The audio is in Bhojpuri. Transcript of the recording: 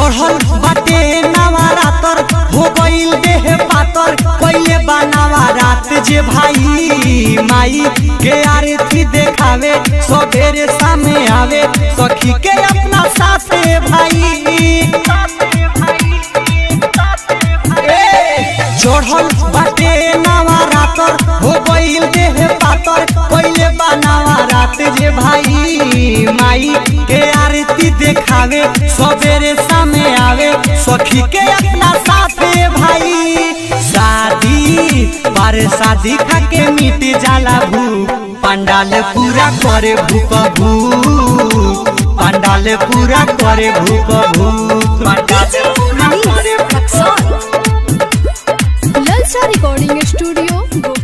चढ़ल बाटे नवरातर हो गईल देह पातर पहले बनावा रात जे भाई माई के आरती देखावे सबेरे सामने आवे सखी के अपना साथे भाई। चढ़ल बाटे नवरातर हो गईल देह पातर पहले बनावा रात जे भाई माई के आरती देखावे सबेरे सामने आवे सखी के अपना साथे भाई। शादी पर शादी खा के मिट जाला भूख पंडाल पूरा करे भूख भूख पंडाल पूरा करे भूख भूख पंडाल पूरा करे भूख। ललचा रिकॉर्डिंग स्टूडियो।